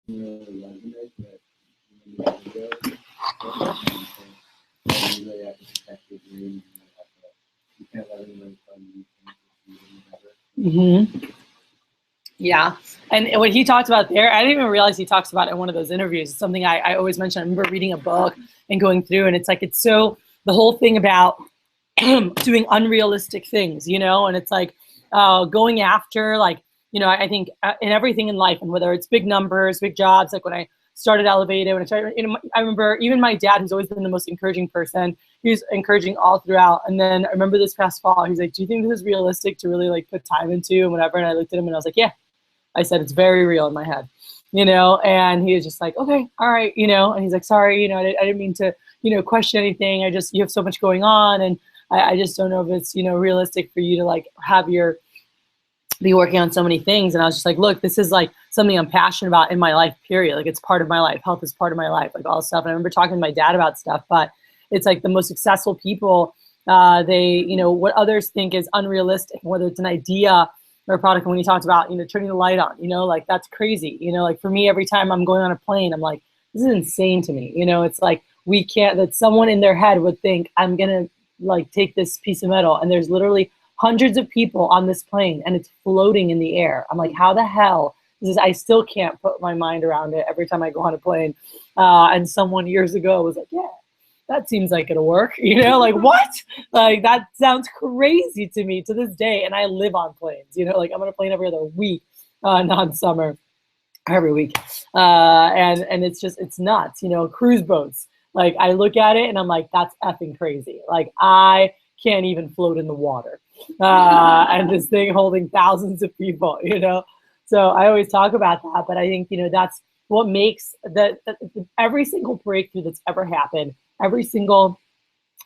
Hmm. Yeah. And what he talked about there, I didn't even realize he talks about it in one of those interviews. It's something I always mention. I remember reading a book and going through, and it's like, it's so, the whole thing about doing unrealistic things, and it's like going after, like, I think in everything in life, and whether it's big numbers, big jobs, like when I started Elevated, when I started, I remember even my dad, who's always been the most encouraging person, he was encouraging all throughout. And then I remember this past fall, he's like, do you think this is realistic to really like put time into and whatever? And I looked at him and I was like, yeah. I said, it's very real in my head, and he was just like, okay, all right, and he's like, sorry, I didn't mean to, question anything. You have so much going on. And I just don't know if it's, realistic for you to like be working on so many things. And I was just like, look, this is like something I'm passionate about in my life, period. Like it's part of my life. Health is part of my life, like all stuff. And I remember talking to my dad about stuff, but it's like the most successful people, they, what others think is unrealistic, whether it's an idea or a product. And when he talked about, turning the light on, like that's crazy. Like for me, every time I'm going on a plane, I'm like, this is insane to me. It's like, we can't, that someone in their head would think I'm going to like take this piece of metal, and there's literally hundreds of people on this plane and it's floating in the air. I'm like, how the hell is this? I still can't put my mind around it every time I go on a plane. And someone years ago was like, yeah, that seems like it'll work, like what? Like that sounds crazy to me to this day. And I live on planes, like I'm on a plane every other week, non-summer, every week. And it's just, it's nuts, cruise boats. Like I look at it and I'm like, that's effing crazy. Like I can't even float in the water. And this thing holding thousands of people, So I always talk about that, but I think, that's what makes every single breakthrough that's ever happened, every single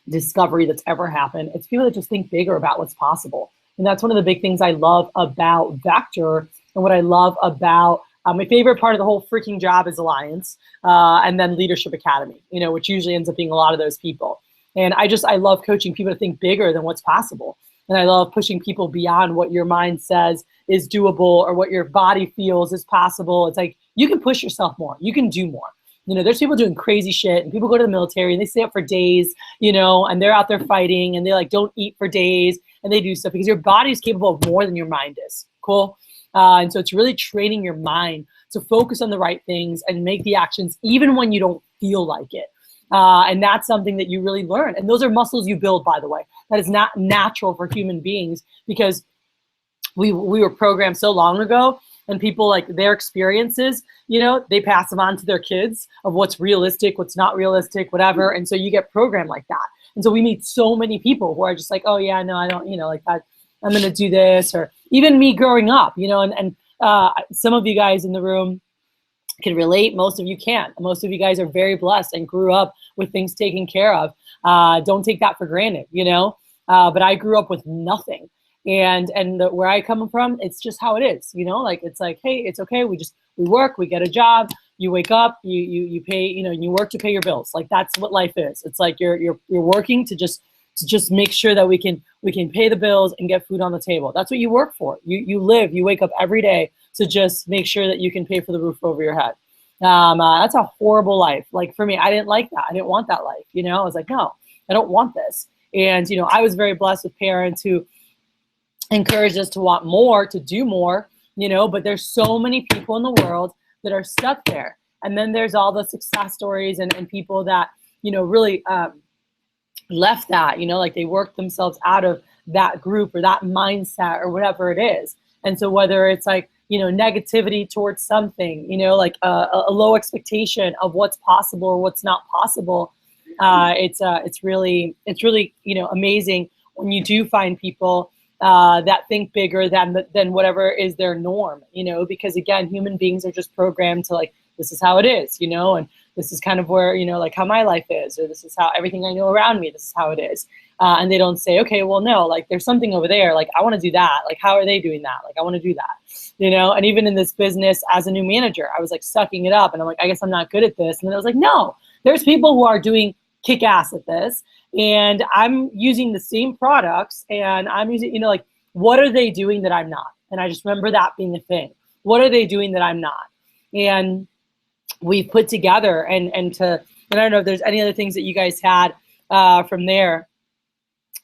discovery that's ever happened, it's people that just think bigger about what's possible. And that's one of the big things I love about Vector, and what I love about my favorite part of the whole freaking job is Alliance, and then Leadership Academy, which usually ends up being a lot of those people. And I love coaching people to think bigger than what's possible. And I love pushing people beyond what your mind says is doable or what your body feels is possible. It's like, you can push yourself more. You can do more. There's people doing crazy shit, and people go to the military and they stay up for days, and they're out there fighting, and they like don't eat for days, and they do stuff because your body is capable of more than your mind is. Cool. And so it's really training your mind to focus on the right things and make the actions even when you don't feel like it. And that's something that you really learn. And those are muscles you build, by the way. That is not natural for human beings, because we were programmed so long ago, and people, like their experiences, they pass them on to their kids of what's realistic, what's not realistic, whatever. And so you get programmed like that. And so we meet so many people who are just like, oh yeah, no, I don't, like that, I'm going to do this. Or even me growing up, and some of you guys in the room can relate. Most of you can't. Most of you guys are very blessed and grew up with things taken care of. Don't take that for granted, but I grew up with nothing. And where I come from, it's just how it is, like, it's like, hey, it's okay. We work, we get a job, you wake up, you pay, you work to pay your bills. Like, that's what life is. It's like, you're working to just make sure that we can pay the bills and get food on the table. That's what you work for. You wake up every day to just make sure that you can pay for the roof over your head. That's a horrible life. Like for me, I didn't like that. I didn't want that life. I was like, no, I don't want this. And, I was very blessed with parents who encouraged us to want more, to do more, but there's so many people in the world that are stuck there. And then there's all the success stories and people that, really left that, like they worked themselves out of that group or that mindset or whatever it is. And so whether it's like, negativity towards something, like a low expectation of what's possible or what's not possible, it's really, amazing when you do find people that think bigger than whatever is their norm, because again, human beings are just programmed to like, this is how it is, and this is kind of where, like how my life is, or this is how everything I know around me, this is how it is. And they don't say, okay, well, no, like there's something over there. Like, I want to do that. Like, how are they doing that? Like, I want to do that, and even in this business as a new manager, I was like sucking it up and I'm like, I guess I'm not good at this. And then I was like, no, there's people who are doing kick ass at this, and I'm using the same products, and I'm using, like, what are they doing that I'm not? And I just remember that being the thing. What are they doing that I'm not? And we've put together, and I don't know if there's any other things that you guys had from there.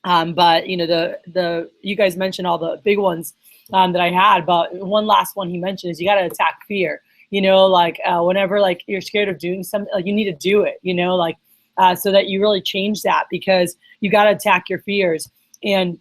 But you know, you guys mentioned all the big ones that I had, but one last one he mentioned is you got to attack fear. You know, like whenever like you're scared of doing something, like you need to do it. You know, like so that you really change that, because you got to attack your fears, and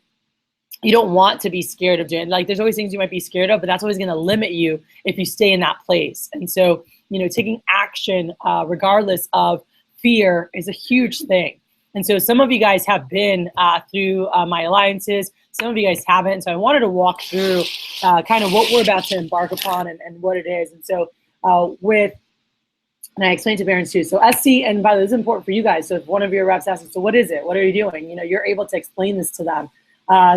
you don't want to be scared of doing, like there's always things you might be scared of, but that's always going to limit you if you stay in that place. And so, you know, taking action regardless of fear is a huge thing. And so some of you guys have been through my alliances, some of you guys haven't. So I wanted to walk through kind of what we're about to embark upon and what it is. And so and I explained to parents too. So SC, and by the way, this is important for you guys. So if one of your reps asks, so what is it? What are you doing? You know, you're able to explain this to them.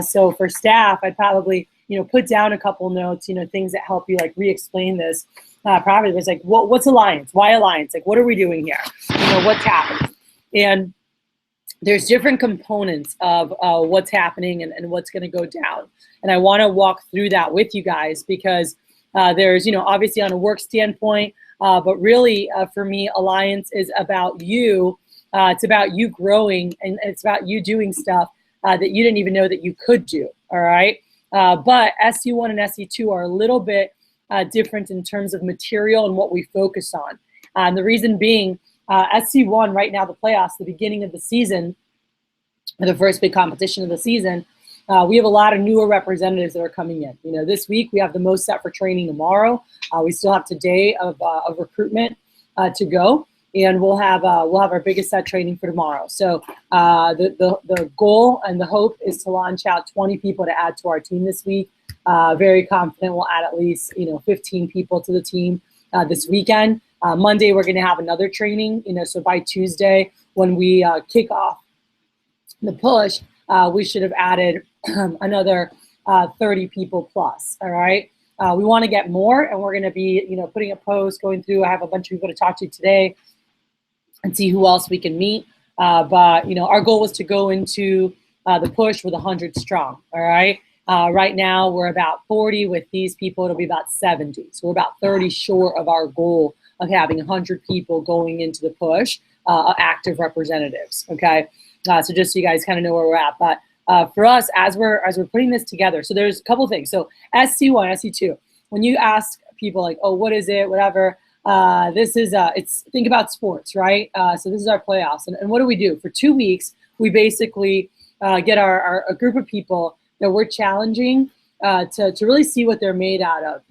So for staff, I'd probably, you know, put down a couple notes, you know, things that help you like re-explain this. Probably there's like, what's alliance? Why alliance? Like, what are we doing here? You know, what's happening? And there's different components of what's happening and what's going to go down. And I want to walk through that with you guys, because there's, you know, obviously on a work standpoint, but really for me, alliance is about you. It's about you growing, and it's about you doing stuff that you didn't even know that you could do, all right? But SC1 and SC2 are a little bit different in terms of material and what we focus on. And the reason being, SC1 right now, the playoffs, the beginning of the season, the first big competition of the season, we have a lot of newer representatives that are coming in. You know, this week we have the most set for training tomorrow. We still have today of recruitment to go. And we'll have our biggest set training for tomorrow. So the goal and the hope is to launch out 20 people to add to our team this week. Very confident we'll add at least 15 people to the team this weekend. Monday we're going to have another training. So by Tuesday when we kick off the push, we should have added another 30 people plus. All right. We want to get more, and we're going to be putting a post, going through. I have a bunch of people to talk to today and see who else we can meet. But our goal was to go into the push with 100 strong. All right. Right now we're about 40 with these people. It'll be about 70. So we're about 30 short of our goal of having 100 people going into the push, active representatives. Okay. So just so you guys kind of know where we're at. But for us, as we're putting this together, so there's a couple things. So SC1, SC2, when you ask people like, oh, what is it, whatever, this is think about sports, right? So this is our playoffs, and what do we do for 2 weeks? We basically get a group of people that we're challenging to really see what they're made out of,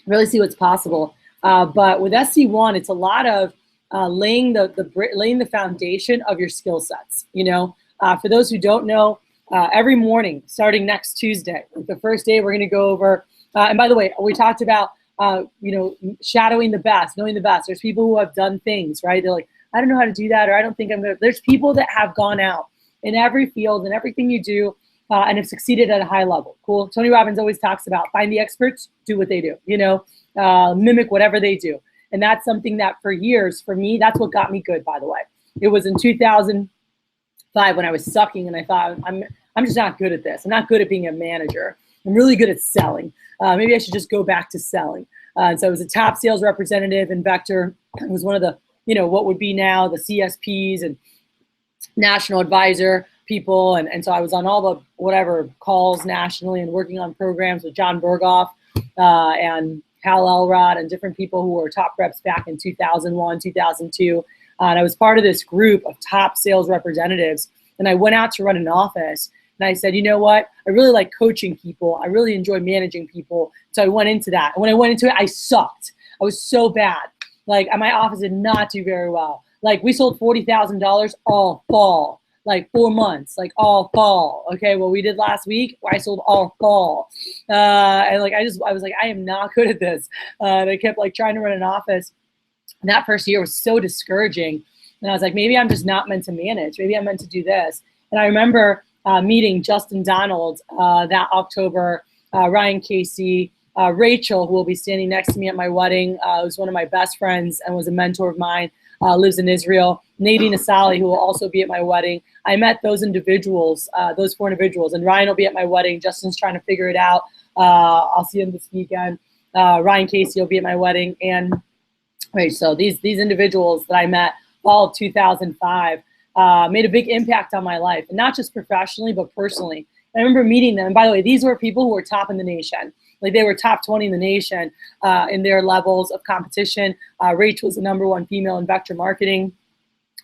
really see what's possible. But with SC1, it's a lot of laying the foundation of your skill sets. For those who don't know, every morning starting next Tuesday, the first day, we're going to go over. And by the way, we talked about shadowing the best, knowing the best. There's people who have done things, right? They're like, I don't know how to do that, or I don't think I'm good. There's people that have gone out in every field and everything you do and have succeeded at a high level. Cool. Tony Robbins always talks about find the experts, do what they do, mimic whatever they do. And that's something that for years, for me, that's what got me good, by the way. It was in 2005 when I was sucking and I thought, I'm just not good at this. I'm not good at being a manager. I'm really good at selling. Maybe I should just go back to selling. So I was a top sales representative in Vector. I was one of the, what would be now the CSPs and national advisor people. And so I was on all the whatever calls nationally and working on programs with John Berghoff and Hal Elrod and different people who were top reps back in 2001, 2002. And I was part of this group of top sales representatives. And I went out to run an office. And I said, you know what? I really like coaching people. I really enjoy managing people. So I went into that. And when I went into it, I sucked. I was so bad. Like my office did not do very well. Like we sold $40,000 all fall, like 4 months, like all fall. Okay, what we did last week, I sold all fall. And like I was like, I am not good at this. And I kept like trying to run an office. And that first year was so discouraging. And I was like, maybe I'm just not meant to manage. Maybe I'm meant to do this. And I remember meeting Justin Donald that October, Ryan Casey, Rachel, who will be standing next to me at my wedding, who's one of my best friends and was a mentor of mine, lives in Israel, Nadine Asali, who will also be at my wedding. I met those individuals, those 4 individuals, and Ryan will be at my wedding. Justin's trying to figure it out. I'll see him this weekend. Ryan Casey will be at my wedding. And Right, so these individuals that I met fall of 2005 made a big impact on my life, and not just professionally, but personally. I remember meeting them. And by the way, these were people who were top in the nation. Like they were top 20 in the nation in their levels of competition. Rach was the #1 female in vector marketing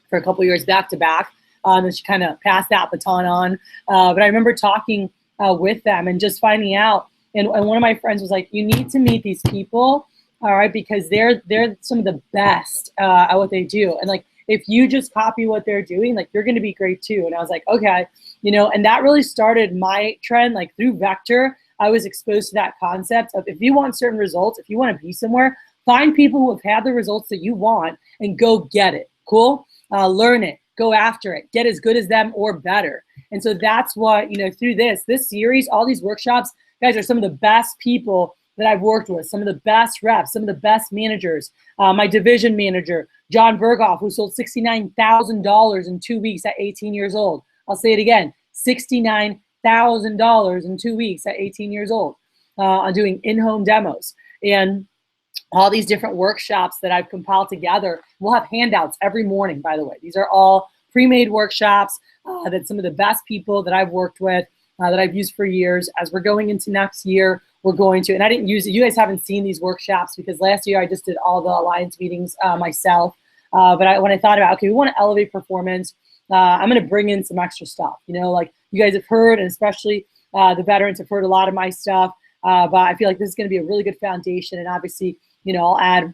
for a couple years back to back. And she kind of passed that baton on. But I remember talking with them and just finding out. And one of my friends was like, you need to meet these people, all right, because they're some of the best at what they do. And like, if you just copy what they're doing, like you're going to be great too. And I was like, okay, and that really started my trend. Like through Vector, I was exposed to that concept of if you want certain results, if you want to be somewhere, find people who have had the results that you want and go get it. Cool. Learn it, go after it, get as good as them or better. And so that's what, through this series, all these workshops, guys, are some of the best people that I've worked with, some of the best reps, some of the best managers. My division manager, John Berghoff, who sold $69,000 in 2 weeks at 18 years old. I'll say it again, $69,000 in 2 weeks at 18 years old on doing in-home demos. And all these different workshops that I've compiled together. We'll have handouts every morning, by the way. These are all pre-made workshops that some of the best people that I've worked with, that I've used for years. As we're going into next year, we're going to, and I didn't use it. You guys haven't seen these workshops because last year I just did all the alliance meetings myself. But when I thought about, okay, we want to elevate performance, I'm going to bring in some extra stuff. Like you guys have heard, and especially the veterans have heard a lot of my stuff. But I feel like this is going to be a really good foundation. And obviously, I'll add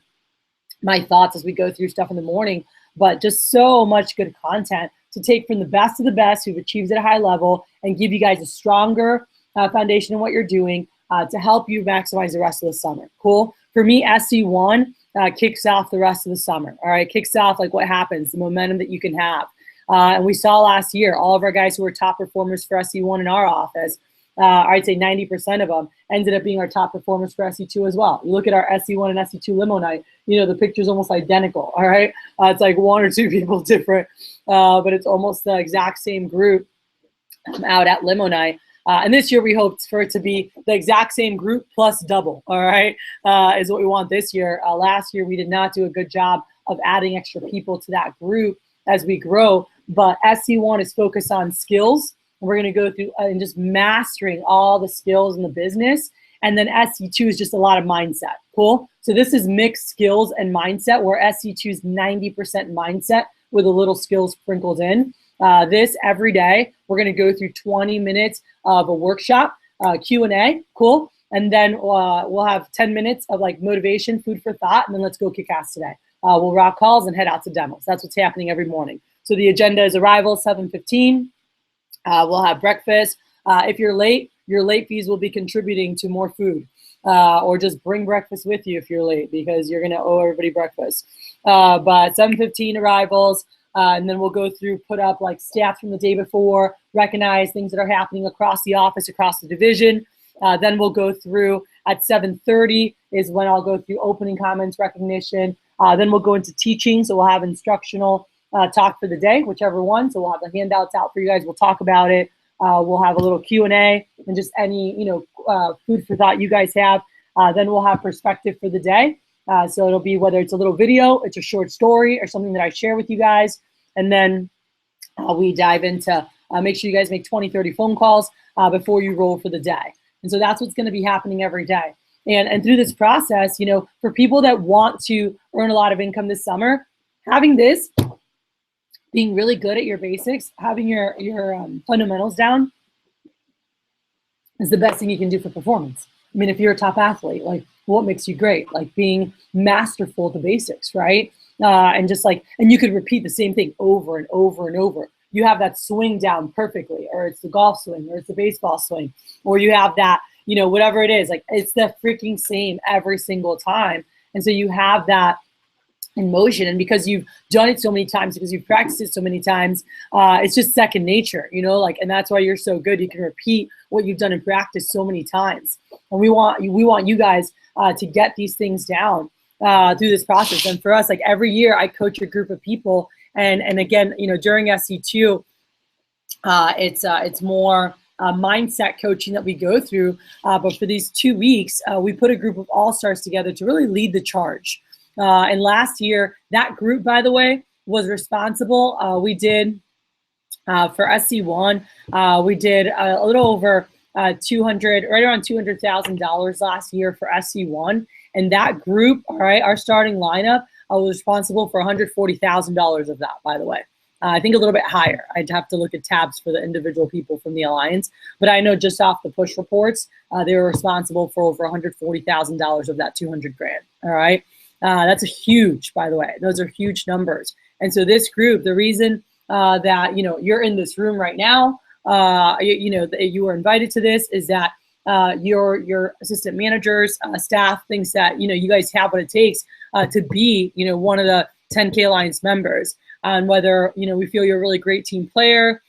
my thoughts as we go through stuff in the morning, but just so much good content to take from the best of the best who've achieved at a high level and give you guys a stronger foundation in what you're doing to help you maximize the rest of the summer. Cool. For me, SC1 kicks off the rest of the summer. All right. Kicks off like what happens, the momentum that you can have. And we saw last year, all of our guys who were top performers for SC1 in our office, I'd say 90% of them ended up being our top performers for SC2 as well. You look at our SC1 and SC2 limo night, the picture's almost identical, all right? It's like one or two people different, but it's almost the exact same group out at limo night. And this year we hoped for it to be the exact same group plus double, all right, is what we want this year. Last year we did not do a good job of adding extra people to that group as we grow, but SC1 is focused on skills. We're going to go through and just mastering all the skills in the business. And then SC2 is just a lot of mindset. Cool. So this is mixed skills and mindset, where SC2 is 90% mindset with a little skills sprinkled in. This every day, we're going to go through 20 minutes of a workshop, Q&A. Cool. And then we'll have 10 minutes of like motivation, food for thought, and then let's go kick ass today. We'll rock calls and head out to demos. That's what's happening every morning. So the agenda is arrival 7:15. We'll have breakfast. If you're late, your late fees will be contributing to more food, or just bring breakfast with you if you're late, because you're going to owe everybody breakfast. But 7:15 arrivals, and then we'll go through, put up like stats from the day before, recognize things that are happening across the office, across the division. Then we'll go through at 7:30 is when I'll go through opening comments recognition. Then we'll go into teaching. So we'll have instructional talk for the day, whichever one. So we'll have the handouts out for you guys. We'll talk about it. We'll have a little Q&A and just any, food for thought you guys have. Then we'll have perspective for the day. So it'll be whether it's a little video, it's a short story, or something that I share with you guys. And then we dive into, make sure you guys make 20, 30 phone calls before you roll for the day. And so that's what's going to be happening every day. And through this process, for people that want to earn a lot of income this summer, having this, being really good at your basics, having your fundamentals down is the best thing you can do for performance. I mean, if you're a top athlete, like what makes you great? Like being masterful at the basics, right? And just like, and you could repeat the same thing over and over and over. You have that swing down perfectly, or it's the golf swing, or it's the baseball swing, or you have that, whatever it is, like it's the freaking same every single time. And so you have that in motion, and because you've done it so many times, because you've practiced it so many times, it's just second nature, and that's why you're so good. You can repeat what you've done in practice so many times. And we want you guys to get these things down through this process. And for us, like every year I coach a group of people, and again, during SC2, it's more mindset coaching that we go through, but for these 2 weeks, we put a group of all-stars together to really lead the charge. And last year, that group, by the way, was responsible. We did for SC1, we did a little over 200, right around $200,000 last year for SC1. And that group, all right, our starting lineup was responsible for $140,000 of that, by the way. I think a little bit higher. I'd have to look at tabs for the individual people from the Alliance. But I know just off the push reports, they were responsible for over $140,000 of that 200 grand. All right. That's a huge, by the way, those are huge numbers. And so this group, the reason that, you know, you're in this room right now, you know, you were invited to this is that your assistant managers, staff thinks that, you know, you guys have what it takes to be, you know, one of the 10K Alliance members. And whether, you know, we feel you're a really great team player,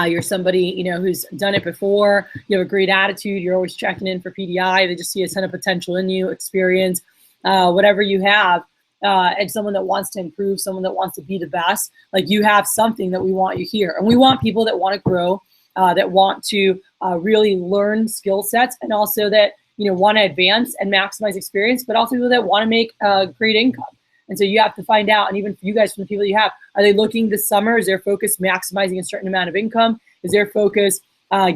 you're somebody, you know, who's done it before, you have a great attitude, you're always checking in for PDI, they just see a ton of potential in you, experience, whatever you have, and someone that wants to improve, someone that wants to be the best, like you have something that we want you here. And we want people that want to grow, that want to really learn skill sets, and also that, you know, want to advance and maximize experience, but also people that want to make great income. And so you have to find out, and even for you guys, from the people you have, are they looking this summer? Is their focus maximizing a certain amount of income? Is their focus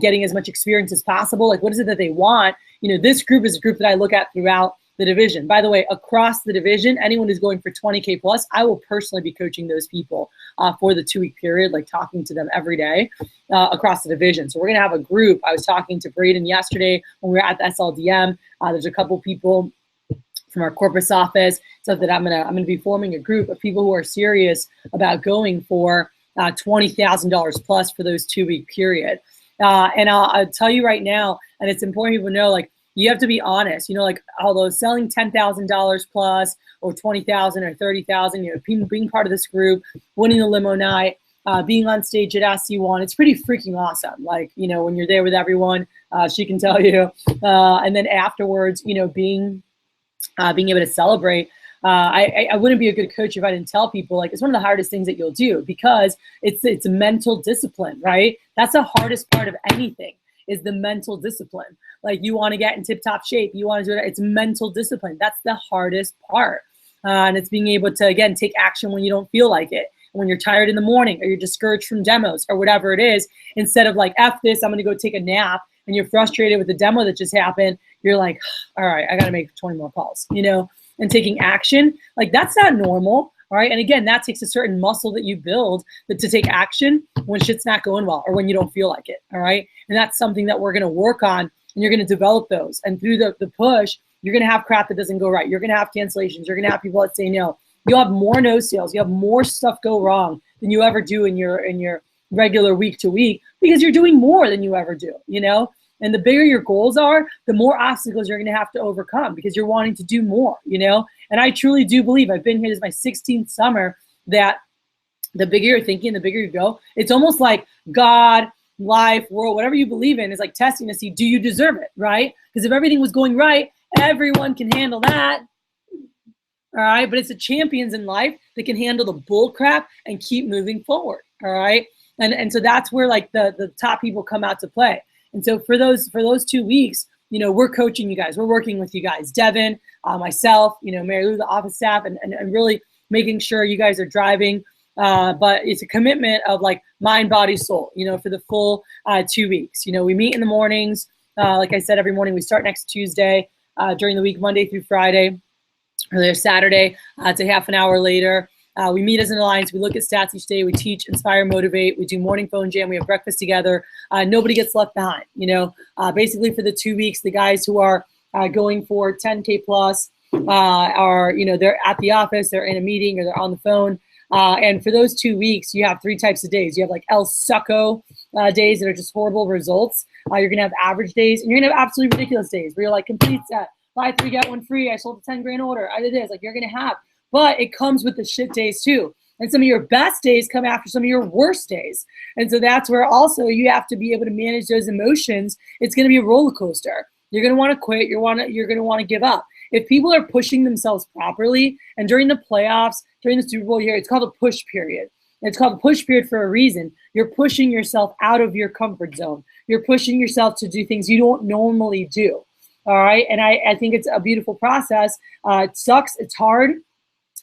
getting as much experience as possible? Like, what is it that they want? You know, this group is a group that I look at throughout the division. By the way, across the division, anyone who's going for 20K plus, I will personally be coaching those people for the 2-week period, like talking to them every day across the division. So we're going to have a group. I was talking to Braden yesterday when we were at the SLDM. There's a couple people from our corporate office, so that I'm gonna be forming a group of people who are serious about going for $20,000 plus for those 2-week period. And I'll tell you right now, and it's important people know, like, you have to be honest. You know, like, although selling $10,000 plus or 20,000 or 30,000, you know, being part of this group, winning the limo night, being on stage at SC1, it's pretty freaking awesome. Like, you know, when you're there with everyone, she can tell you, and then afterwards, you know, being able to celebrate. I wouldn't be a good coach if I didn't tell people, like, it's one of the hardest things that you'll do, because it's a mental discipline, right? That's the hardest part of anything, is the mental discipline. Like, you want to get in tip-top shape, you want to do it, it's mental discipline. That's the hardest part. And it's being able to, again, take action when you don't feel like it. When you're tired in the morning, or you're discouraged from demos, or whatever it is, instead of like, F this, I'm going to go take a nap, and you're frustrated with the demo that just happened, you're like, all right, I got to make 20 more calls, you know, and taking action. Like, that's not normal. All right. And again, that takes a certain muscle that you build to take action when shit's not going well, or when you don't feel like it. All right. And that's something that we're going to work on, and you're going to develop those. And through the push, you're going to have crap that doesn't go right. You're going to have cancellations. You're going to have people that say no. You'll have more no sales. You have more stuff go wrong than you ever do in your regular week to week, because you're doing more than you ever do, you know? And the bigger your goals are, the more obstacles you're going to have to overcome, because you're wanting to do more, you know? And I truly do believe, I've been here, this is my 16th summer, that the bigger you're thinking, the bigger you go. It's almost like God, life, world, whatever you believe in, is like testing to see, do you deserve it, right? Because if everything was going right, everyone can handle that. All right. But it's the champions in life that can handle the bull crap and keep moving forward. All right. And so that's where, like, the top people come out to play. And so for those 2 weeks, you know, we're coaching you guys. We're working with you guys, Devin, myself, you know, Mary Lou, the office staff, and really making sure you guys are driving. But it's a commitment of, like, mind, body, soul, you know, for the full 2 weeks. You know, we meet in the mornings. Like I said, every morning. We start next Tuesday, during the week, Monday through Friday, or there's Saturday. It's a half an hour later. We meet as an alliance. We look at stats each day. We teach, inspire, motivate. We do morning phone jam. We have breakfast together. Nobody gets left behind. You know, basically for the 2 weeks, the guys who are going for 10K plus are, you know, they're at the office, they're in a meeting, or they're on the phone. And for those 2 weeks, you have 3 types of days. You have, like, El Succo days that are just horrible results. You're going to have average days, and you're going to have absolutely ridiculous days where you're like, complete set, buy 3, get 1 free. I sold a 10 grand order. I did this. Like, you're going to have. But it comes with the shit days too. And some of your best days come after some of your worst days. And so that's where also you have to be able to manage those emotions. It's going to be a roller coaster. You're going to want to quit. You're going to want to give up. If people are pushing themselves properly, and during the playoffs, during the Super Bowl year, it's called a push period. And it's called a push period for a reason. You're pushing yourself out of your comfort zone. You're pushing yourself to do things you don't normally do. All right. And I think it's a beautiful process. It sucks. It's hard.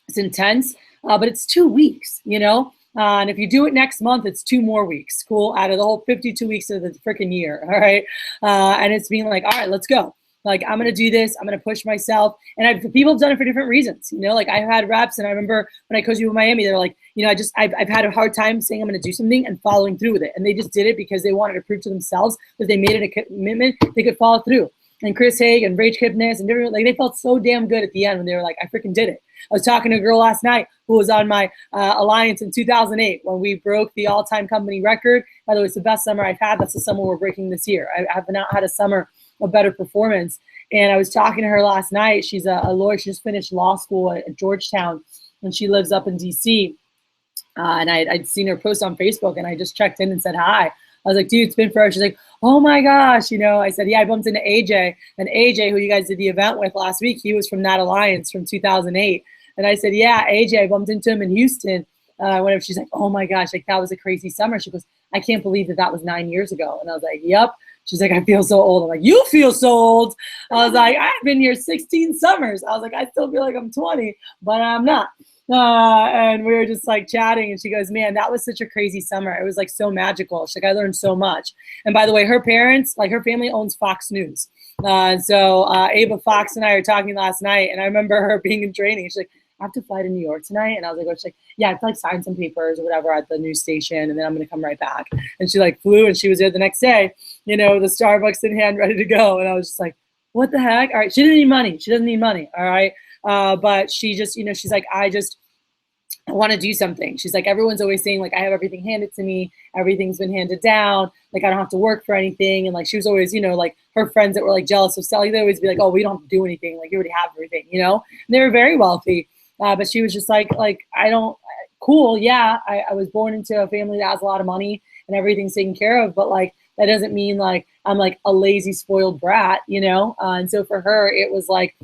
It's intense, but it's 2 weeks, you know? And if you do it next month, it's 2 more weeks, cool, out of the whole 52 weeks of the freaking year, all right? And it's being like, all right, let's go. Like, I'm going to do this. I'm going to push myself. And people have done it for different reasons, you know? Like, I've had reps, and I remember when I coached you in Miami, they're like, you know, I've had a hard time saying I'm going to do something and following through with it. And they just did it because they wanted to prove to themselves that they made it a commitment, they could follow through. And Chris Haig and Rach Kipnis and different, like, they felt so damn good at the end when they were like, I freaking did it. I was talking to a girl last night who was on my alliance in 2008 when we broke the all-time company record. By the way, it's the best summer I've had. That's the summer we're breaking this year. I have not had a summer of better performance. And I was talking to her last night. She's a lawyer. She just finished law school at Georgetown, and she lives up in D.C. And I'd seen her post on Facebook, and I just checked in and said hi. I was like, dude, it's been forever. She's like, oh my gosh, you know. I said, yeah, I bumped into AJ. And AJ, who you guys did the event with last week, he was from that alliance from 2008. And I said, yeah, AJ, I bumped into him in Houston. Whatever. She's like, oh my gosh, like, that was a crazy summer. She goes, I can't believe that was 9 years ago. And I was like, yep. She's like, I feel so old. I'm like, you feel so old. I was like, I've been here 16 summers. I was like, I still feel like I'm 20, but I'm not. And we were just like chatting, and she goes, man, that was such a crazy summer. It was like so magical. She's like, I learned so much. And by the way, her parents, like, her family owns Fox News. So Ava Fox and I were talking last night, and I remember her being in training. She's like, I have to fly to New York tonight. And I was like, oh, she's like, yeah, I have to like sign some papers or whatever at the news station, and then I'm going to come right back. And she like flew, and she was there the next day, you know, the Starbucks in hand, ready to go. And I was just like, what the heck? All right. She didn't need money. She doesn't need money. All right. But she just, you know, she's like, I want to do something. She's like, everyone's always saying, like, I have everything handed to me. Everything's been handed down. Like, I don't have to work for anything. And like, she was always, you know, like, her friends that were like jealous of Sally, they always be like, oh, we don't have to do anything. Like, you already have everything, you know? And they were very wealthy. But she was just like, I don't, cool. Yeah. I was born into a family that has a lot of money and everything's taken care of. But like, that doesn't mean like I'm like a lazy, spoiled brat, you know? And so for her, it was like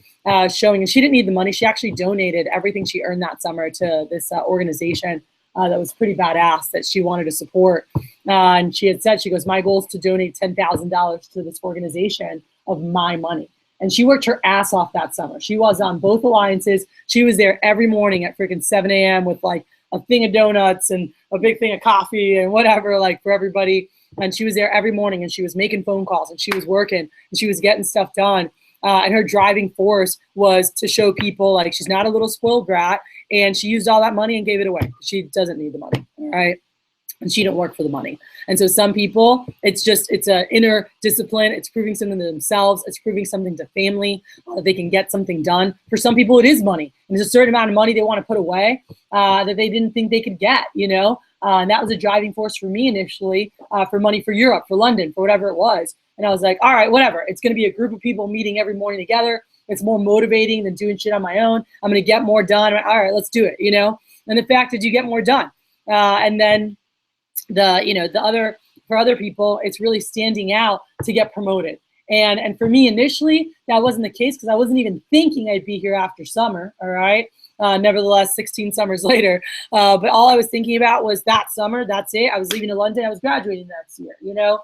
showing, and she didn't need the money. She actually donated everything she earned that summer to this organization that was pretty badass that she wanted to support. And she had said, she goes, my goal is to donate $10,000 to this organization of my money. And she worked her ass off that summer. She was on both alliances. She was there every morning at freaking 7 a.m. with like a thing of donuts and a big thing of coffee and whatever, like, for everybody. And she was there every morning, and she was making phone calls, and she was working, and she was getting stuff done. And her driving force was to show people like she's not a little spoiled brat, and she used all that money and gave it away. She doesn't need the money, all right? And she don't work for the money. And so some people, it's an inner discipline. It's proving something to themselves. It's proving something to family that they can get something done. For some people, it is money. And there's a certain amount of money they want to put away that they didn't think they could get, you know? And that was a driving force for me initially for money for Europe, for London, for whatever it was. And I was like, all right, whatever. It's going to be a group of people meeting every morning together. It's more motivating than doing shit on my own. I'm going to get more done. All right, let's do it, you know? And the fact that you get more done. And then for other people, it's really standing out to get promoted. And for me, initially, that wasn't the case because I wasn't even thinking I'd be here after summer, all right? Nevertheless, 16 summers later. But all I was thinking about was that summer, that's it. I was leaving to London. I was graduating next year, you know?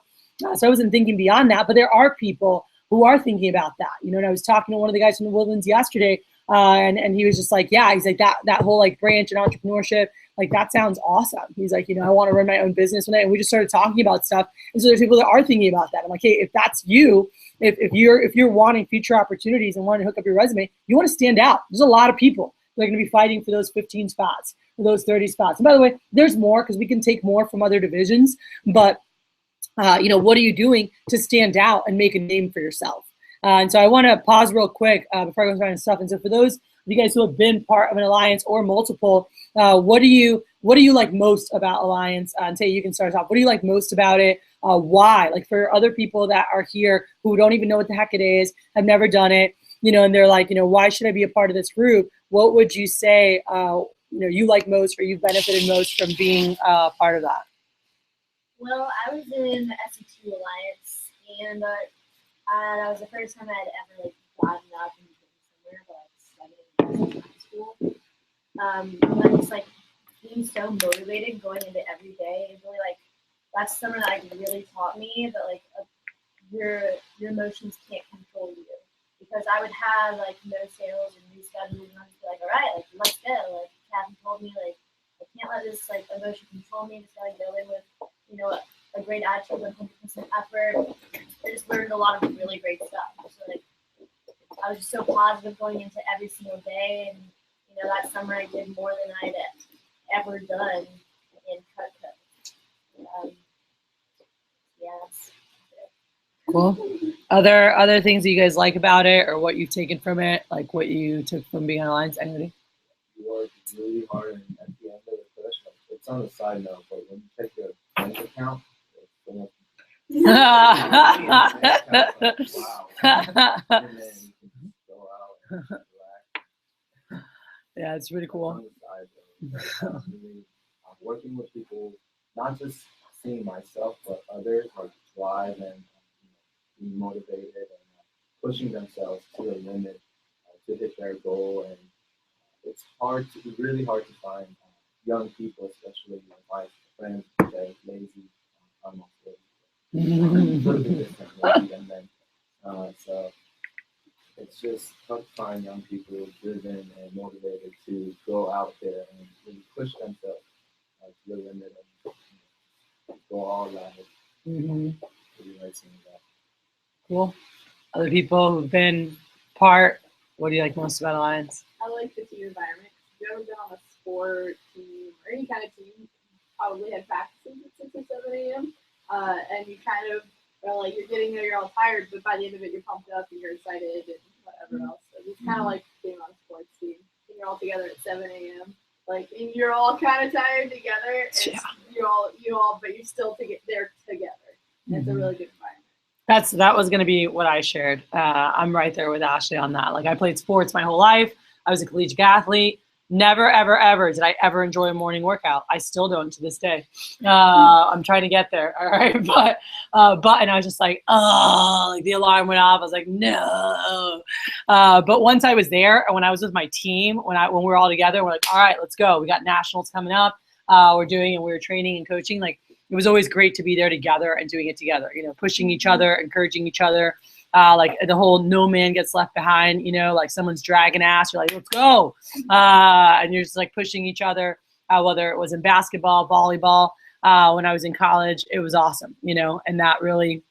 So I wasn't thinking beyond that. But there are people who are thinking about that, you know? And I was talking to one of the guys from the Woodlands yesterday, and he was just like, yeah, he's like, that whole like branch and entrepreneurship, like, that sounds awesome. He's like, you know, I want to run my own business one day. And we just started talking about stuff. And so there's people that are thinking about that. I'm like, hey, if that's you, if you're wanting future opportunities and wanting to hook up your resume, you want to stand out. There's a lot of people that are going to be fighting for those 15 spots, for those 30 spots. And by the way, there's more because we can take more from other divisions. But, you know, what are you doing to stand out and make a name for yourself? And so I want to pause real quick before I go through and stuff. And so for those of you guys who have been part of an alliance or multiple, what do you like most about Alliance? And Tay, you can start us off. What do you like most about it? Why? Like, for other people that are here who don't even know what the heck it is, have never done it, you know, and they're like, you know, why should I be a part of this group? What would you say, you like most, or you've benefited most from being part of that? Well, I was in the SE2 Alliance, and that was the first time I had ever like gotten up and been somewhere, but studying in high school. And just like being so motivated going into every day, and really like that's something that like really taught me that like your emotions can't control you. because I would have like no sales and reschedules, and I'd be like, all right, like let's go. Like Kathy told me, like I can't let this like emotion control me. Just gotta go in with, you know, a great attitude and 100% effort. I just learned a lot of really great stuff. So like I was just so positive going into every single day, and you know that summer I did more than I'd ever done in Cutco. Yes. Cool. Other things that you guys like about it, or what you've taken from it, like what you took from being on Alliance? Anybody? You work really hard, and at the end of the push, like, it's on the side note, but when you check your bank account, it's so much. Wow. And then you can just go out and relax. Yeah, it's really cool. On the side, though, like, really, working with people, not just seeing myself, but others, like thrive and be motivated and pushing themselves to the limit to hit their goal. And it's really hard to find young people, especially my friends that are lazy, almost lazy, a little bit different maybe than them. So it's just tough to find young people driven and motivated to go out there and really push themselves to the limit and go all out. Really like seeing that. Cool. Other people who've been part, what do you like most about Alliance? I like the team environment. If you've ever been on a sport team or any kind of team, you probably had practices at 6 or 7 a.m. And you kind of are like, you're getting there, you're all tired, but by the end of it, you're pumped up and you're excited and whatever else. So it's kind of like being on a sports team. And you're all together at 7 a.m. Like, and you're all kind of tired together. And you all, but you're still there together. And it's a really good environment. That was going to be what I shared. I'm right there with Ashley on that. Like I played sports my whole life. I was a collegiate athlete. Never, ever, ever did I ever enjoy a morning workout. I still don't to this day. I'm trying to get there. All right. But and I was just like, oh, like the alarm went off. I was like, no. But once I was there and when I was with my team, when we were all together, we're like, all right, let's go. We got nationals coming up. We were training and coaching. Like it was always great to be there together and doing it together, you know, pushing each other, encouraging each other. Like the whole no man gets left behind, you know, like someone's dragging ass, you're like, let's go. And you're just like pushing each other, whether it was in basketball, volleyball. When I was in college, it was awesome, you know, and that really,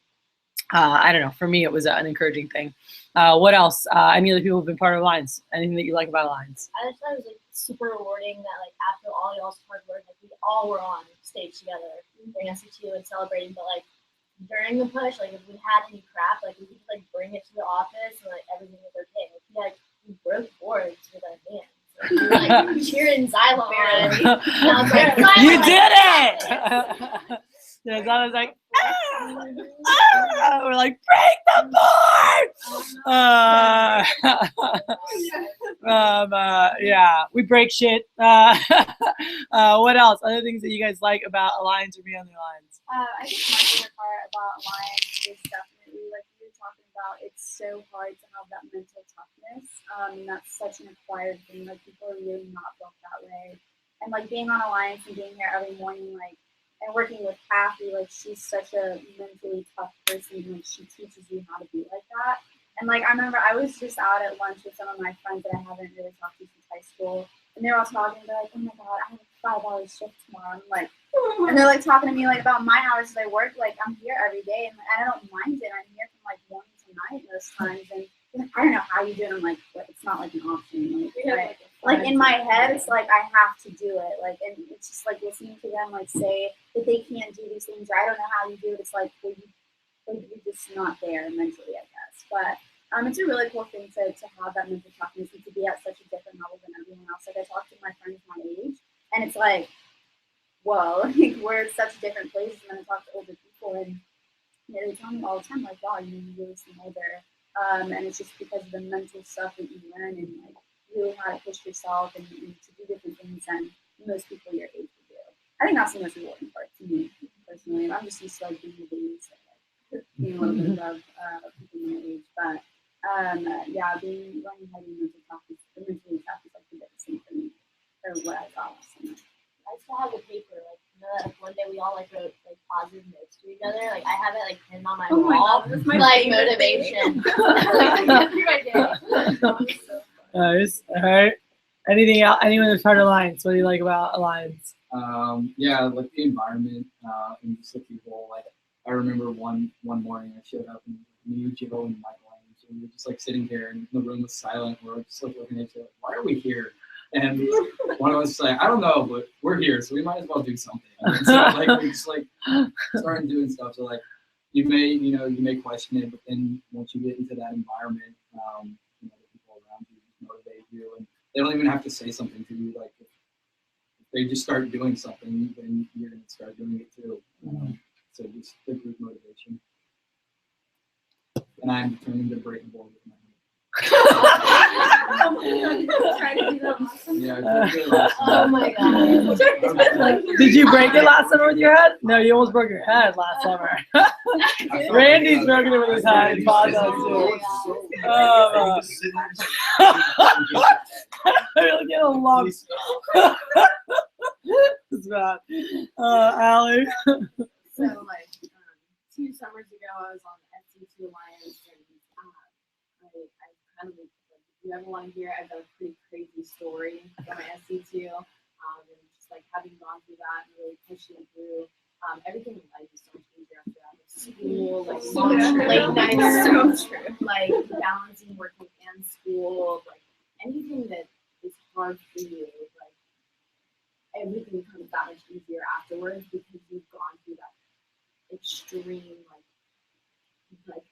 I don't know, for me, it was an encouraging thing. What else? Any other people who've been part of Alliance? Anything that you like about Alliance? I just thought it was like super rewarding that like after all y'all's hard work, like we all were on stage together during SC2 and celebrating, but like during the push, like if we had any crap, like we could like bring it to the office and like everything was okay. Like we broke boards with our band. So we were like cheering Xylo on. And I was like, You like, did it! Yeah, I was like, we're like, break the board! Yeah, we break shit. What else? Other things that you guys like about Alliance or Beyond the Alliance? I think my favorite part about Alliance is definitely, like you were talking about, it's so hard to have that mental toughness. And that's such an acquired thing. Like, people are really not built that way. And, like, being on Alliance and being here every morning, like, and working with Kathy, like, she's such a mentally tough person. Like, she teaches you how to be like that. And, like, I remember I was just out at lunch with some of my friends that I haven't really talked to since high school. And they were all talking, they're like, oh my God, I have a 5-hour shift tomorrow. I'm like, and they're like talking to me like about my hours that I work. Like, I'm here every day and I don't mind it. I'm here from like morning to night most times. And I don't know how you do it. I'm like, it's not like an option. Like in my head, it's like I have to do it. Like, and it's just like listening to them like say that they can't do these things or I don't know how you do it. It's like, well, you're just not there mentally, I guess. But it's a really cool thing to have that mental toughness and to be at such a different level than everyone else. Like I talk to my friends my age, and it's like, whoa, like we're at such different places. And then I talk to older people, and you know, they tell me all the time, like, wow, you really seem older. And it's just because of the mental stuff that you learn and like really how to push yourself and to do different things than most people your age would do. I think that's the most rewarding part to me personally. And I'm just used to like being a baby, so like being a little bit above people my age, but. Yeah, learning how to be mentally tough is like the biggest thing for me, or what I thought was so much. I still have the paper, like, you know, that like one day we all like wrote like positive notes to each other. Like I have it like pinned on my Oh my wall, God, that's my like favorite motivation. Through my day. Nice. All right. Anything else? Anyone that's part of Alliance? What do you like about Alliance? Yeah, like the environment and just the people. Like I remember one morning I showed up and me, Joe, and Michael, and we were just like sitting here and the room was silent. We were just like looking at each other. Why are we here? And one of us was like, I don't know, but we're here, so we might as well do something. And so like we just like started doing stuff. So like you may question it, but then once you get into that environment, the people around you just motivate you, and they don't even have to say something to you. Like if they just start doing something, then you're gonna start doing it too. So just the group motivation. And I'm determined to break the board with my Trying to do that last time. Yeah, I did it last Oh time. my god. Did you break it last summer with your head? No, you almost broke your head last summer. Randy's broken it with his head. And Bob does too. Oh, I get a lump. It's bad. Allie. So like 2 summers ago, I was on the SC2 Alliance, and I kind of like, if you ever want to hear, I've got a pretty crazy story from my SC2, and just like having gone through that and really pushing through. Everything in life is so much easier after that. Like school, like So true. late nights, So true. like balancing working and school, like anything that is hard for you, like everything becomes that much easier afterwards because you've gone through that extreme like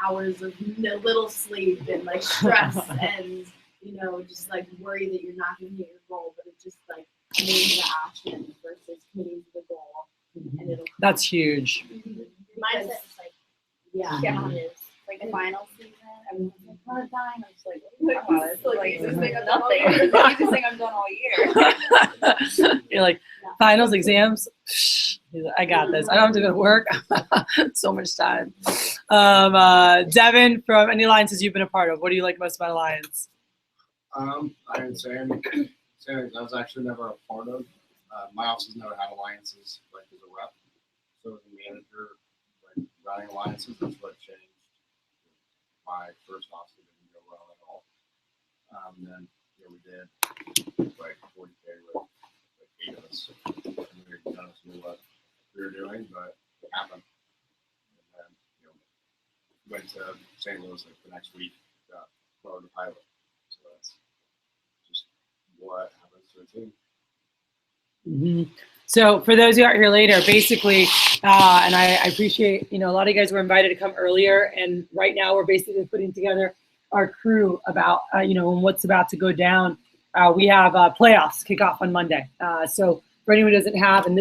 hours of no little sleep and like stress and just like worry that you're not going to hit your goal, but it's just like committing to action versus committing to the goal, and it'll That's huge. Mindset is like, yeah. Yeah. it is. Like the final season, everyone's like, "Oh, I'm dying." I'm just like, "Oh my God, it's like the easiest thing I've done all year." It's the easiest thing I've done all year. You're like, finals, exams. He's like, I got this. I don't have to go to work. So much time. Devin, from any alliances you've been a part of, what do you like most about Alliance? Iron Sand. Sand I was actually never a part of. My office has never had alliances like as a rep. So as a manager, like running alliances, that's what changed. My first office didn't go well at all. Then we did like 40K with like 8 of us. And none of us knew what we were doing, but it happened. And then went to St. Louis like the next week, got promoted to pilot. So that's just what happens to a team. Mm-hmm. So for those who aren't here later, basically, and I appreciate, a lot of you guys were invited to come earlier, and right now we're basically putting together our crew about, and what's about to go down. We have playoffs kick off on Monday. So for anyone who doesn't have, and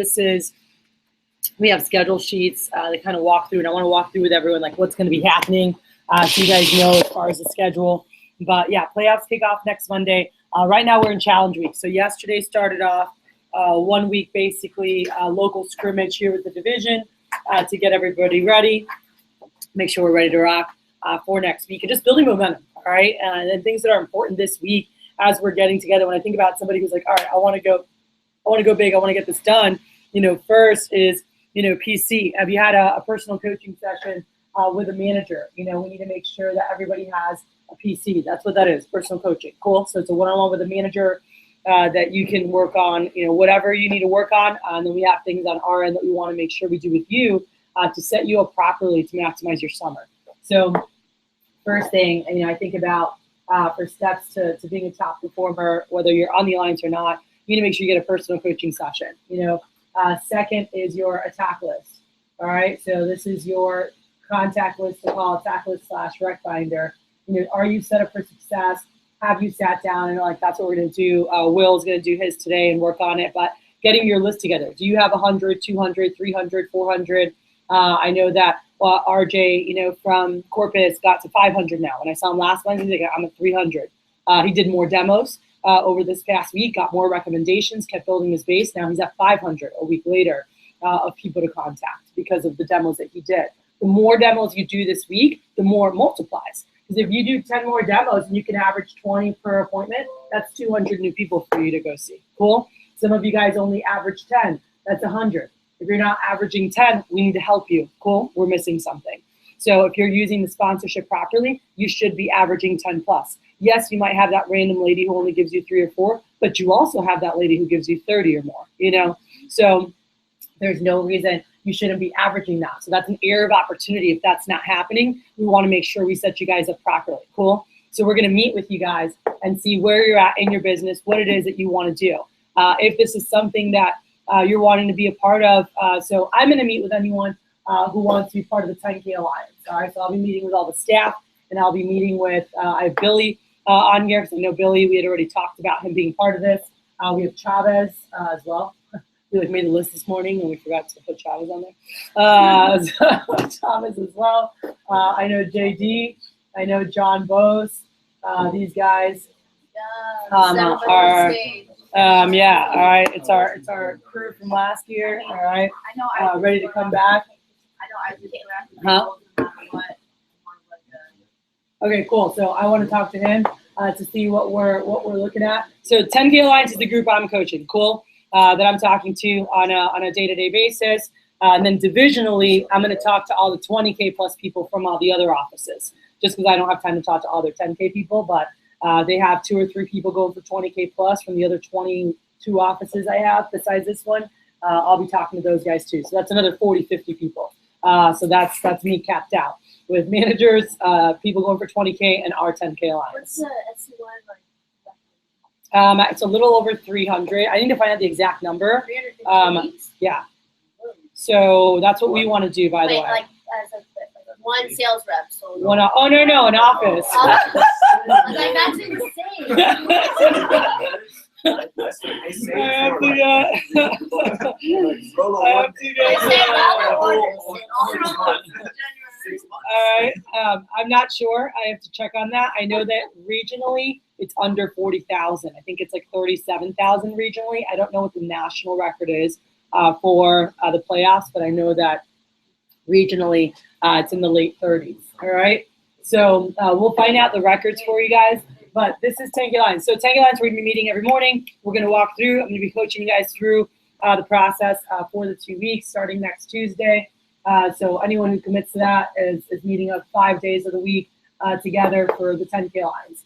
we have schedule sheets that kind of walk through, and I want to walk through with everyone, like what's going to be happening so you guys know as far as the schedule. But yeah, playoffs kick off next Monday. Right now we're in challenge week. So yesterday started off 1 week, basically local scrimmage here with the division to get everybody ready, make sure we're ready to rock for next week, and just building momentum, all right? And then things that are important this week as we're getting together. When I think about somebody who's like, all right, I want to go big, I want to get this done, first is, PC. Have you had a personal coaching session with a manager? We need to make sure that everybody has a PC. That's what that is, personal coaching. Cool. So it's a one-on-one with a manager that you can work on, whatever you need to work on. And then we have things on our end that we want to make sure we do with you to set you up properly to maximize your summer. So first thing, I think about for steps to being a top performer, whether you're on the Alliance or not, you need to make sure you get a personal coaching session. Second is your attack list. All right. So this is your contact list to call, attack list / rec binder. Are you set up for success? Have you sat down and like, that's what we're going to do? Will's going to do his today and work on it, but getting your list together. Do you have 100, 200, 300, 400? I know that RJ, from Corpus got to 500 now. When I saw him last Wednesday, I'm at 300. He did more demos over this past week, got more recommendations, kept building his base. Now he's at 500 a week later of people to contact because of the demos that he did. The more demos you do this week, the more it multiplies. Because if you do 10 more demos and you can average 20 per appointment, that's 200 new people for you to go see. Cool? Some of you guys only average 10. That's 100. If you're not averaging 10, we need to help you. Cool, we're missing something. So if you're using the sponsorship properly, you should be averaging 10 plus. Yes, you might have that random lady who only gives you 3 or 4, but you also have that lady who gives you 30 or more, you know? So there's no reason you shouldn't be averaging that. So that's an area of opportunity. If that's not happening, we want to make sure we set you guys up properly. Cool? So we're going to meet with you guys and see where you're at in your business, what it is that you want to do. If this is something that you're wanting to be a part of. So I'm going to meet with anyone who wants to be part of the 10K Alliance. All right, so I'll be meeting with all the staff, and I'll be meeting with, I have Billy on here, because I know Billy, we had already talked about him being part of this. We have Chavez as well. We like made the list this morning, and we forgot to put Chavez on there. So Chavez as well. I know JD. I know John Bose. These guys are. Yeah, all right. It's our crew from last year. All right, I know. ready to come back. I know. I just Huh? no matter what. Okay, cool. So I want to talk to him to see what we're looking at. So 10K Alliance is the group I'm coaching. Cool. That I'm talking to on a day-to-day basis. And then divisionally, I'm going to talk to all the 20K plus people from all the other offices. Just because I don't have time to talk to all their 10K people, but they have 2 or 3 people going for 20K plus from the other 22 offices I have besides this one. I'll be talking to those guys too. So that's another 40, 50 people. So that's me capped out with managers, people going for 20K and our 10K Alliance. What's the SC1 like? It's a little over 300. I need to find out the exact number. 350 weeks? Yeah. So that's what we want to do, by the Wait, way. like as a one sales rep. So Oh no, an office. like that's insane. I have to They say dollar orders. All right. I'm not sure. I have to check on that. I know that regionally it's under 40,000. I think it's like 37,000 regionally. I don't know what the national record is for the playoffs, but I know that regionally it's in the late 30s. All right. So we'll find out the records for you guys. But this is 10K Alliance. So 10K Alliance, we're going to be meeting every morning. We're going to walk through. I'm going to be coaching you guys through the process for the 2 weeks starting next Tuesday. So anyone who commits to that is meeting up 5 days of the week together for the 10K Alliance.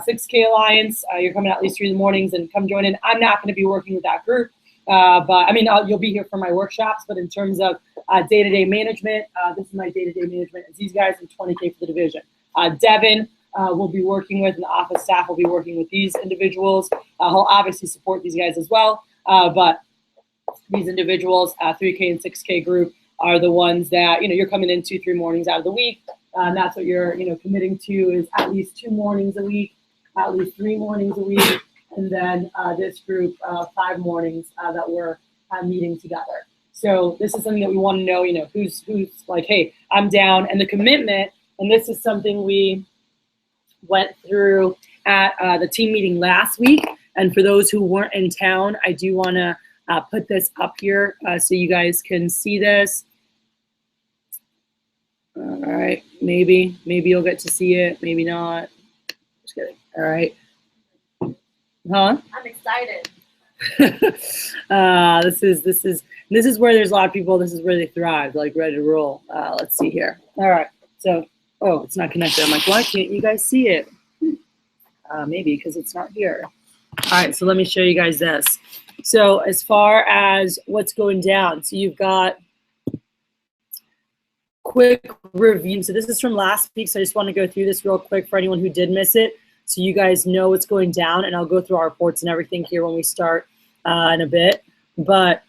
6K Alliance, you're coming at least 3 in the mornings and come join in. I'm not going to be working with that group. But I mean, you'll be here for my workshops. But in terms of day-to-day management, this is my day-to-day management. It's these guys and 20K for the division. Devin will be working with, and the office staff will be working with these individuals. He'll obviously support these guys as well. But these individuals, 3K and 6K group, are the ones that, you're coming in 2-3 mornings out of the week. And that's what you're, committing to is at least 2 mornings a week, at least 3 mornings a week. And then this group, 5 mornings that we're meeting together. So this is something that we want to know, who's like, hey, I'm down. And the commitment, and this is something we went through at the team meeting last week. And for those who weren't in town, I do want to put this up here so you guys can see this. All right, maybe you'll get to see it, maybe not. Just kidding. All right. Huh? I'm excited. This is where there's a lot of people. This is where they thrive, like ready to roll. Let's see here. All right. So, it's not connected. I'm like, why can't you guys see it? Maybe because it's not here. All right. So let me show you guys this. So as far as what's going down, so you've got quick review. So this is from last week. So I just want to go through this real quick for anyone who did miss it, so you guys know what's going down. And I'll go through our reports and everything here when we start in a bit. But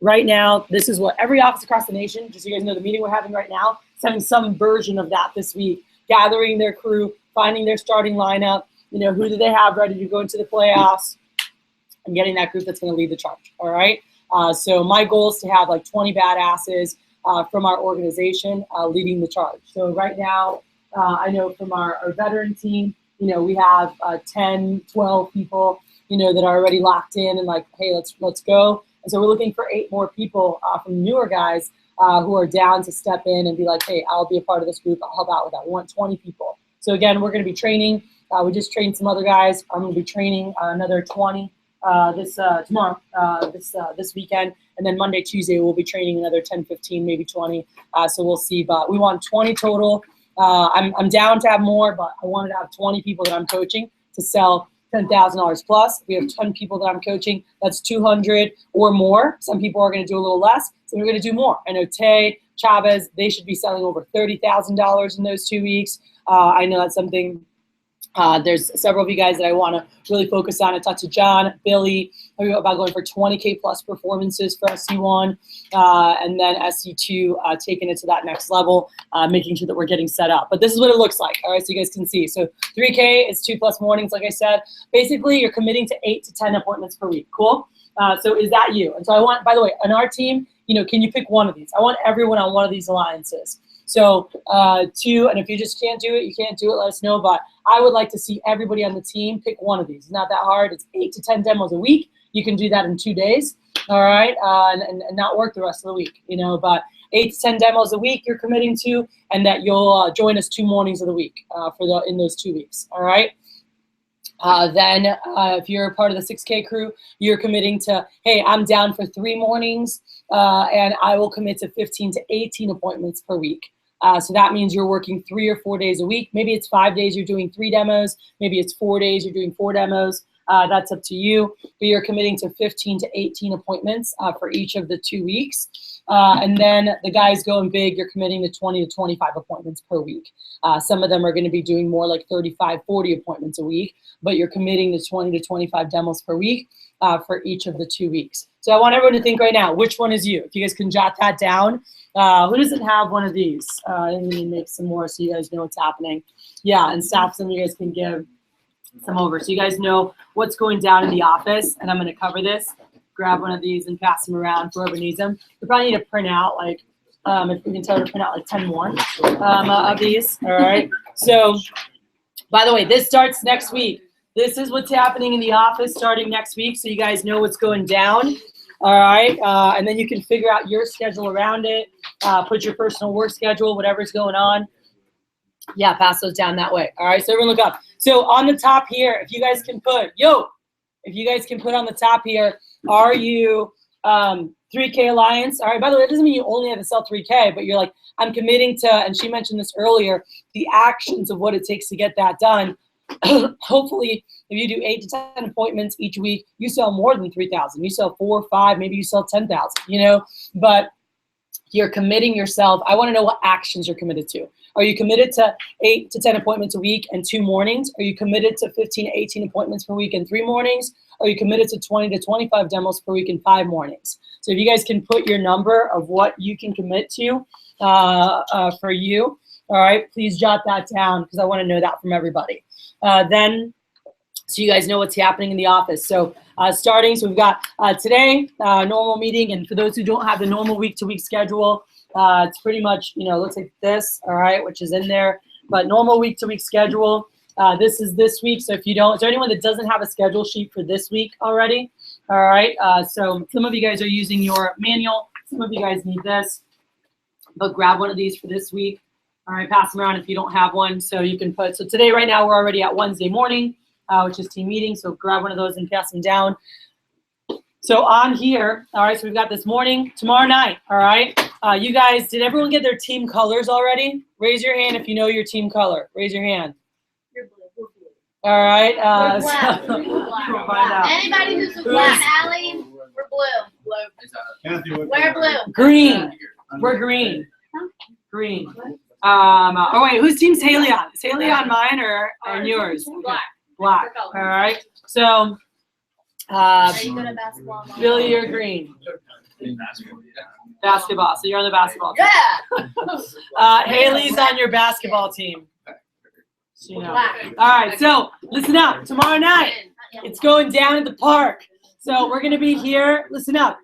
right now, this is what every office across the nation, just so you guys know, the meeting we're having right now is having some version of that this week, gathering their crew, finding their starting lineup, who do they have ready to go into the playoffs, and getting that group that's going to lead the charge, all right? So my goal is to have like 20 badasses from our organization leading the charge. So right now, I know from our veteran team, we have 10, 12 people, that are already locked in and like, hey, let's go. And so we're looking for 8 more people from newer guys who are down to step in and be like, hey, I'll be a part of this group. I'll help out with that. We want 20 people. So again, we're going to be training. We just trained some other guys. I'm going to be training another 20 tomorrow, this weekend, and then Monday, Tuesday we'll be training another 10, 15, maybe 20. So we'll see, but we want 20 total. I'm down to have more, but I wanted to have 20 people that I'm coaching to sell $10,000 plus. We have 10 people that I'm coaching. That's 200 or more. Some people are going to do a little less. So we're going to do more. I know Tay, Chavez, they should be selling over $30,000 in those 2 weeks. I know that's something. There's several of you guys that I want to really focus on. I talked to John, Billy, about going for 20K plus performances for SC1, and then SC2 taking it to that next level, making sure that we're getting set up. But this is what it looks like, all right, so you guys can see. So 3K is 2+ mornings, like I said. Basically, you're committing to 8 to 10 appointments per week. Cool? So is that you? And so I want, by the way, on our team, can you pick one of these? I want everyone on one of these alliances. So 2, and if you just can't do it, you can't do it, let us know. But I would like to see everybody on the team pick one of these. It's not that hard. It's 8 to 10 demos a week. You can do that in 2 days, all right, and not work the rest of the week, But 8 to 10 demos a week you're committing to, and that you'll join us 2 mornings of the week in those 2 weeks, all right? Then if you're part of the 6K crew, you're committing to, hey, I'm down for 3 mornings, and I will commit to 15 to 18 appointments per week. So that means you're working 3 or 4 days a week. Maybe it's 5 days you're doing 3 demos. Maybe it's 4 days you're doing 4 demos. That's up to you. But you're committing to 15 to 18 appointments for each of the 2 weeks. And then the guys going big, you're committing to 20 to 25 appointments per week. Some of them are going to be doing more like 35, 40 appointments a week, but you're committing to 20 to 25 demos per week for each of the 2 weeks. So I want everyone to think right now, which one is you? If you guys can jot that down. Who doesn't have one of these? Let me make some more so you guys know what's happening. Yeah, and staff, some of you guys can give some over. So you guys know what's going down in the office, and I'm going to cover this. Grab one of these and pass them around for whoever needs them. You probably need to print out, like, if we can tell her to print out like 10 more of these, all right? So, by the way, this starts next week. This is what's happening in the office starting next week, so you guys know what's going down. All right, and then you can figure out your schedule around it, put your personal work schedule, whatever's going on. Yeah, pass those down that way. All right, so everyone look up. So on the top here, if you guys can put, if you guys can put on the top here, are you 3K Alliance? All right, by the way, it doesn't mean you only have to sell 3K, but you're like, I'm committing to, and she mentioned this earlier, the actions of what it takes to get that done. Hopefully, if you do 8 to 10 appointments each week, you sell more than 3,000. You sell 4 or 5, maybe you sell 10,000, but you're committing yourself. I want to know what actions you're committed to. Are you committed to 8 to 10 appointments a week and 2 mornings? Are you committed to 15 to 18 appointments per week and 3 mornings? Are you committed to 20 to 25 demos per week and 5 mornings? So if you guys can put your number of what you can commit to for you, all right, please jot that down because I want to know that from everybody. Then, so you guys know what's happening in the office. So starting, so we've got today, normal meeting, and for those who don't have the normal week-to-week schedule, it's pretty much, looks like this, all right, which is in there. But normal week-to-week schedule, this is this week. So if you don't, is there anyone that doesn't have a schedule sheet for this week already? All right, so some of you guys are using your manual. Some of you guys need this, but grab one of these for this week. All right, pass them around if you don't have one. So you can put, so today, right now, we're already at Wednesday morning, which is team meeting. So grab one of those and pass them down. So on here, all right, so we've got this morning, tomorrow night, all right. You guys, did everyone get their team colors already? Raise your hand if you know your team color. Raise your hand. You're blue. We're blue. All right. We're black. We'll find out. Anybody who's a black alley, we're blue. Kathy, what We're color? blue. Green. We're green. Green. Oh wait, whose team's Haley on? Is Haley on mine or on yours? Black. Black. All right. So, Are you good at basketball? Mom? Billy, you're green. Basketball. So you're on the basketball team. Yeah. Haley's on your basketball team. So, Black. All right. So listen up. Tomorrow night, it's going down at the park. So we're gonna be here. Listen up.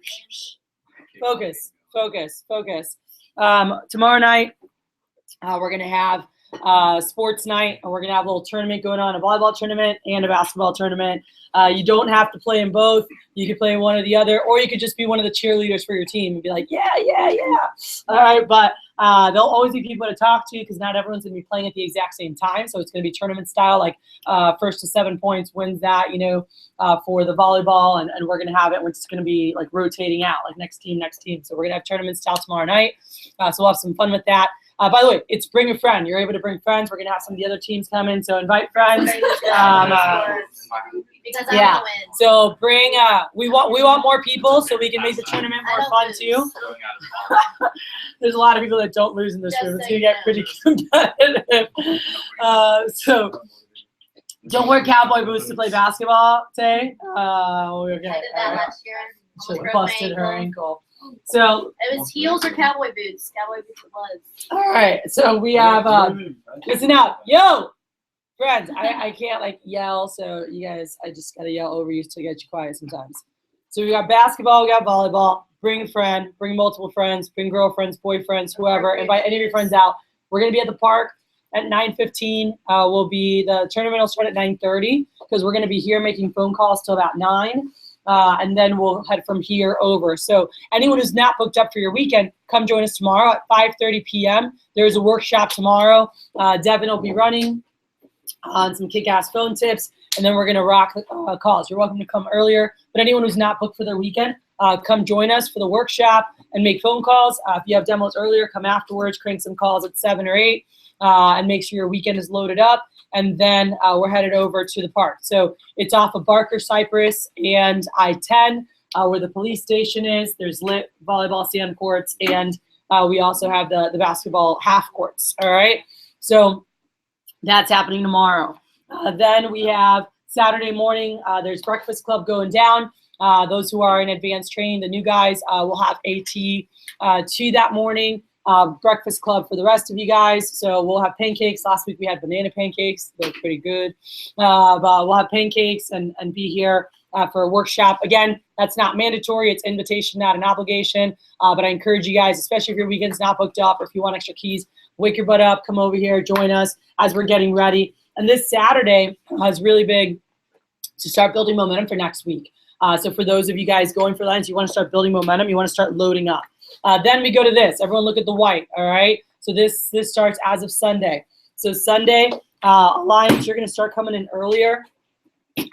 Focus. Focus. Focus. Tomorrow night, we're gonna have sports night, and we're gonna have a little tournament going on, a volleyball tournament and a basketball tournament. You don't have to play in both. You could play in one or the other, or you could just be one of the cheerleaders for your team and be like, yeah. All right, but there'll always be people to talk to because not everyone's gonna be playing at the exact same time. So it's gonna be tournament style, like first to 7 points wins that, for the volleyball, and we're gonna have it, which is gonna be like rotating out, like next team. So we're gonna have tournament style tomorrow night. So we'll have some fun with that. By the way, it's bring a friend. You're able to bring friends. We're gonna have some of the other teams come in, so invite friends. Because I Yeah. want to win. So bring. We want more people so we can make the tournament I more don't fun lose. too. There's a lot of people that don't lose in this Just room. It's so gonna you get pretty competitive. So don't wear cowboy boots to play basketball, Tay. Okay. I did that last year. Should Almost have broke my busted her ankle. ankle. So It was heels or cowboy boots. Cowboy boots it was. all right. So we have. Listen out, yo. Friends, I can't like yell, so you guys, I just gotta yell over you to get you quiet sometimes. So we got basketball, we got volleyball. Bring a friend, bring multiple friends, bring girlfriends, boyfriends, whoever. Invite any of your friends out. We're gonna be at the park at 9:15. The tournament will start at 9:30 because we're gonna be here making phone calls till about 9. And then we'll head from here over. So anyone who's not booked up for your weekend, come join us tomorrow at 5:30 p.m. There's a workshop tomorrow. Devin will be running on some kick-ass phone tips, and then we're going to rock calls. You're welcome to come earlier, but anyone who's not booked for their weekend, come join us for the workshop and make phone calls. If you have demos earlier, come afterwards, crank some calls at 7 or 8, and make sure your weekend is loaded up, and then we're headed over to the park. So it's off of Barker Cypress and I-10, where the police station is. There's lit volleyball sand courts, and we also have the basketball half courts, all right? So that's happening tomorrow. Then we have Saturday morning, there's Breakfast Club going down. Those who are in advanced training, the new guys, will have AT 2 that morning. Breakfast Club for the rest of you guys. So we'll have pancakes. Last week we had banana pancakes. They're pretty good. But we'll have pancakes and be here for a workshop. Again, that's not mandatory. It's invitation, not an obligation. But I encourage you guys, especially if your weekend's not booked up or if you want extra keys, wake your butt up, come over here, join us as we're getting ready. And this Saturday is really big to start building momentum for next week. So for those of you guys going for Lions, you want to start building momentum, you want to start loading up. Then we go to this. Everyone look at the white, all right? So this starts as of Sunday. So Sunday, Lions, you're going to start coming in earlier.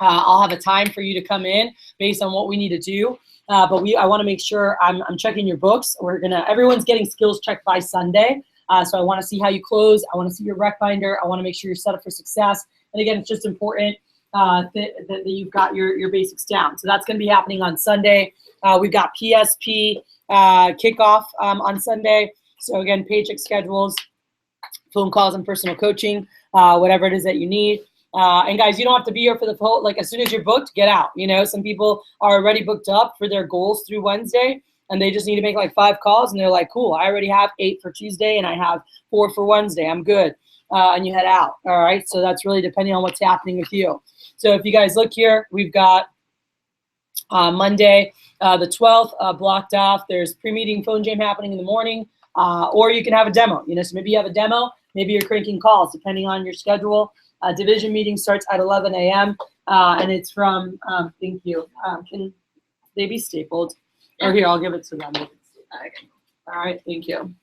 I'll have a time for you to come in based on what we need to do. But I want to make sure I'm checking your books. Everyone's getting skills checked by Sunday. So I want to see how you close. I want to see your rec binder. I want to make sure you're set up for success. And again, it's just important that you've got your basics down. So that's going to be happening on Sunday. We've got PSP kickoff on Sunday. So again, paycheck schedules, phone calls, and personal coaching, whatever it is that you need. And guys, you don't have to be here for the whole, like as soon as you're booked, get out. Some people are already booked up for their goals through Wednesday, and they just need to make like 5 calls, and they're like, cool, I already have 8 for Tuesday, and I have 4 for Wednesday. I'm good. And you head out. All right. So that's really depending on what's happening with you. So if you guys look here, we've got Monday, the 12th, blocked off. There's pre-meeting phone jam happening in the morning, or you can have a demo. So maybe you have a demo, maybe you're cranking calls, depending on your schedule. Division meeting starts at 11 a.m. And it's from, thank you. Can they be stapled? Or here, I'll give it to them. Okay. All right, thank you.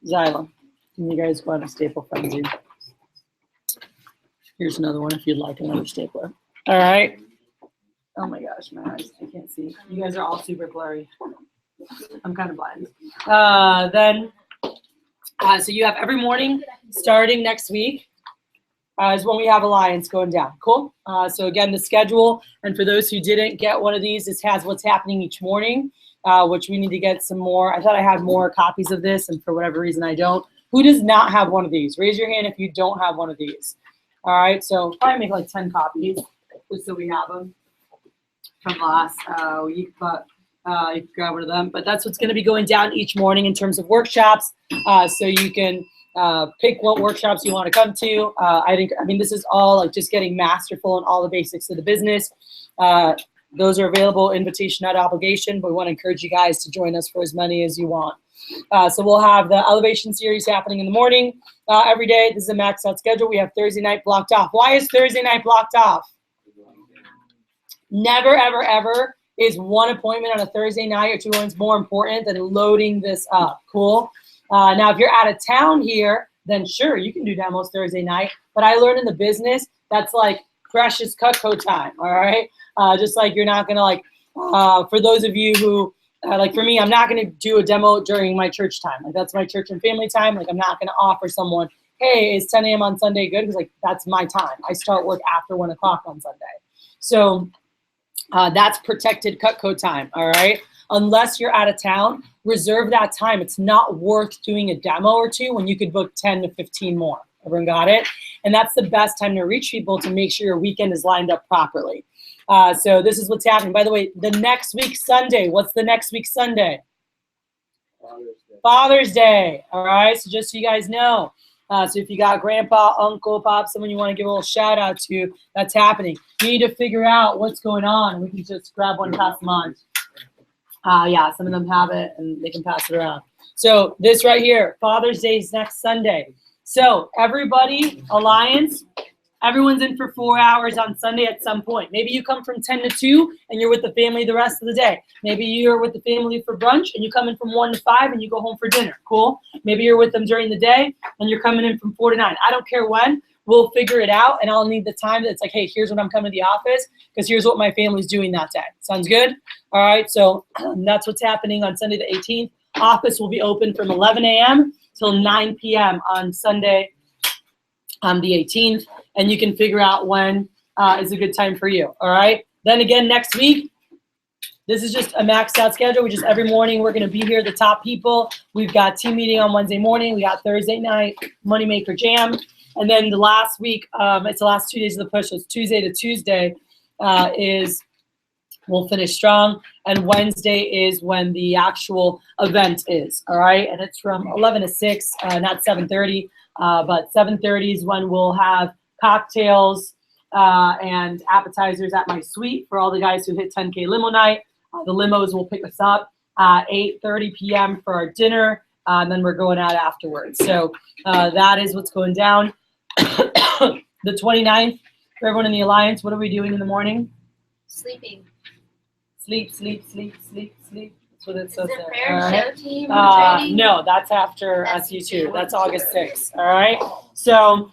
Xylem, can you guys go on a staple frenzy? Here's another one if you'd like another stapler. All right. Oh my gosh, my eyes, I can't see. You guys are all super blurry. I'm kind of blind. So you have every morning starting next week. Is when we have Alliance going down. Cool. So again, the schedule, and for those who didn't get one of these, this has what's happening each morning, which we need to get some more. I thought I had more copies of this, and for whatever reason I don't. Who does not have one of these? Raise your hand if you don't have one of these. All right, so probably make like 10 copies just so we have them from last week, but you can grab one of them. But that's what's going to be going down each morning in terms of workshops, so you can pick what workshops you want to come to. I mean, this is all like just getting masterful in all the basics of the business. Those are available, invitation, not obligation, but we want to encourage you guys to join us for as many as you want. So we'll have the elevation series happening in the morning every day. This is a maxed out schedule. We have Thursday night blocked off. Why is Thursday night blocked off? Never, ever, ever is one appointment on a Thursday night or two ones more important than loading this up. Cool. Now, if you're out of town here, then sure, you can do demos Thursday night. But I learned in the business, that's like precious Cutco time, all right? Just like you're not going to like, for those of you who, like for me, I'm not going to do a demo during my church time. Like that's my church and family time. Like I'm not going to offer someone, hey, is 10 a.m. on Sunday good? Because like that's my time. I start work after 1 o'clock on Sunday. So that's protected Cutco time, all right? Unless you're out of town, reserve that time. It's not worth doing a demo or two when you could book 10 to 15 more. Everyone got it? And that's the best time to reach people to make sure your weekend is lined up properly. So this is what's happening. By the way, the next week Sunday, what's the next week Sunday? Father's Day, all right? So just so you guys know. So if you got grandpa, uncle, pop, someone you want to give a little shout out to, that's happening. You need to figure out what's going on. We can just grab one and pass them on. Yeah, some of them have it and they can pass it around. So this right here, Father's Day is next Sunday. So everybody, Alliance, everyone's in for 4 hours on Sunday at some point. Maybe you come from 10 to 2 and you're with the family the rest of the day. Maybe you're with the family for brunch and you come in from 1 to 5 and you go home for dinner. Cool. Maybe you're with them during the day and you're coming in from 4 to 9. I don't care when. We'll figure it out, and I'll need the time that's like, hey, here's when I'm coming to the office because here's what my family's doing that day. Sounds good? All right, so that's what's happening on Sunday the 18th. Office will be open from 11 a.m. till 9 p.m. on Sunday the 18th, and you can figure out when is a good time for you, all right? Then again, next week, this is just a maxed out schedule. We just every morning we're going to be here, the top people. We've got team meeting on Wednesday morning. We got Thursday night Moneymaker Jam. And then the last week, it's the last 2 days of the push. So it's Tuesday to Tuesday we'll finish strong. And Wednesday is when the actual event is, all right? And it's from 11 to 6, not 7:30. But 7:30 is when we'll have cocktails and appetizers at my suite for all the guys who hit 10K limo night. The limos will pick us up 8:30 p.m. for our dinner. And then we're going out afterwards. So that is what's going down. The 29th, for everyone in the Alliance, what are we doing in the morning? Sleeping. Sleep, sleep, sleep, sleep, sleep. That's what it Is says it there. prayer All and right? show team training? No, that's after That's SU2. That's August 6th. All right. So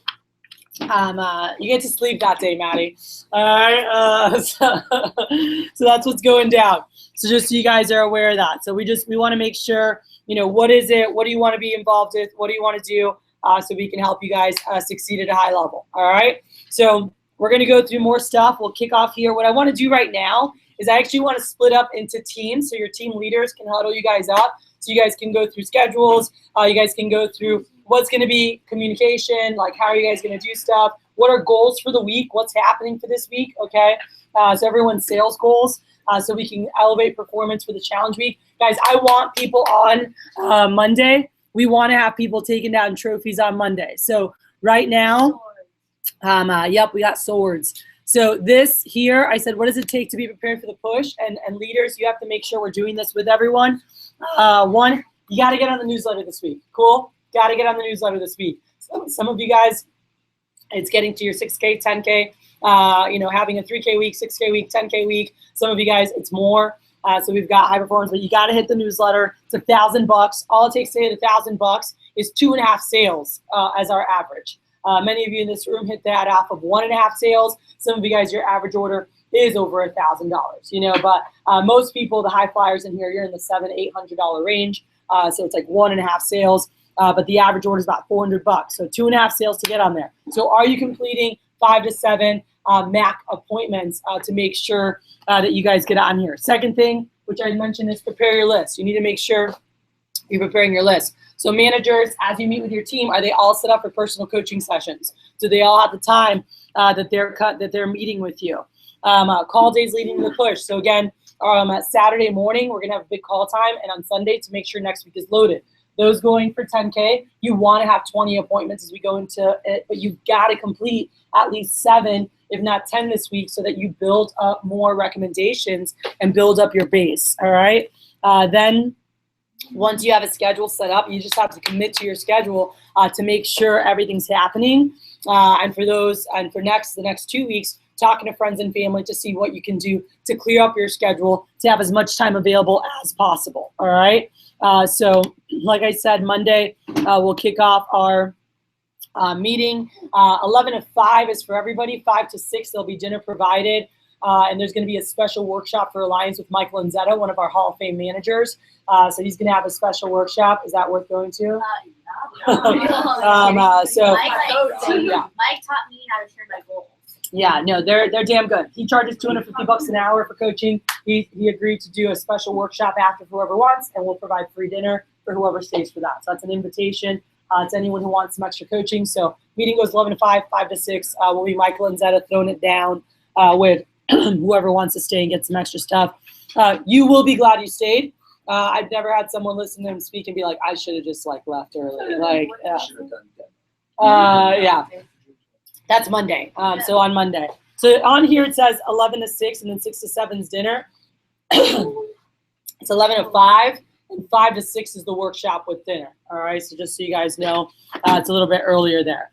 you get to sleep that day, Maddie. All right. So that's what's going down. So just so you guys are aware of that. So we want to make sure, what is it? What do you want to be involved with? What do you want to do? So we can help you guys succeed at a high level. All right. So we're going to go through more stuff. We'll kick off here. What I want to do right now is I actually want to split up into teams so your team leaders can huddle you guys up so you guys can go through schedules. You guys can go through what's going to be communication, like how are you guys going to do stuff, what are goals for the week, what's happening for this week, okay? So everyone's sales goals so we can elevate performance for the challenge week. Guys, I want people on Monday. We want to have people taking down trophies on Monday. So right now, yep, we got swords. So this here, I said, what does it take to be prepared for the push? And leaders, you have to make sure we're doing this with everyone. One, you got to get on the newsletter this week. Cool? Got to get on the newsletter this week. So some of you guys, it's getting to your 6K, 10K, having a 3K week, 6K week, 10K week. Some of you guys, it's more. So we've got high performance, but you got to hit the newsletter. It's $1,000. All it takes to hit $1,000 is 2.5 sales as our average. Many of you in this room hit that off of 1.5 sales. Some of you guys, your average order is over $1,000, but most people, the high flyers in here, you're in the $700, $800 range. So it's like 1.5 sales, but the average order is about $400. So 2.5 sales to get on there. So are you completing 5 to 7 MAC appointments to make sure that you guys get on here? Second thing, which I mentioned, is prepare your list. You need to make sure you're preparing your list. So managers, as you meet with your team, are they all set up for personal coaching sessions? Do they all have the time that they're meeting with you? Call days leading to the push. So again, Saturday morning, we're gonna have a big call time, and on Sunday to make sure next week is loaded. Those going for 10K, you want to have 20 appointments as we go into it, but you've got to complete at least 7, if not 10 this week, so that you build up more recommendations and build up your base. All right. Then once you have a schedule set up, you just have to commit to your schedule to make sure everything's happening. And for the next 2 weeks, talking to friends and family to see what you can do to clear up your schedule to have as much time available as possible. All right. So like I said, Monday we'll kick off our meeting. 11 to 5 is for everybody. 5 to 6 there'll be dinner provided. And there's going to be a special workshop for Alliance with Mike Lanzetta, one of our Hall of Fame managers. So he's going to have a special workshop. Is that worth going to? So Mike Mike taught me how to share my goals. Yeah, no, they're damn good. He charges $250 an hour for coaching. He agreed to do a special workshop after for whoever wants, and we'll provide free dinner for whoever stays for that. So that's an invitation to anyone who wants some extra coaching. So meeting goes 11 to 5, 5 to 6. Will be Michael and Zetta throwing it down with whoever wants to stay and get some extra stuff. You will be glad you stayed. I've never had someone listen to him speak and be like, I should have just left early. Yeah. That's Monday. So on Monday. So on here it says 11 to 6 and then 6 to 7 is dinner. It's 11 to 5 and 5 to 6 is the workshop with dinner. All right. So just so you guys know, it's a little bit earlier there.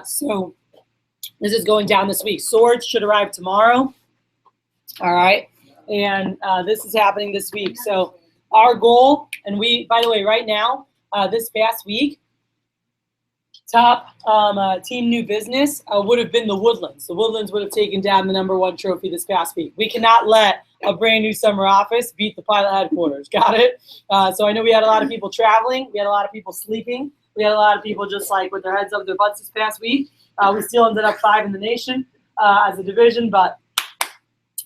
So this is going down this week. Swords should arrive tomorrow. All right. And this is happening this week. So our goal, and we, by the way, right now, this past week, top team new business would have been the Woodlands. The Woodlands would have taken down the #1 trophy this past week. We cannot let a brand new summer office beat the pilot headquarters. Got it? So I know we had a lot of people traveling. We had a lot of people sleeping. We had a lot of people just with their heads up their butts this past week. We still ended up 5 in the nation as a division, but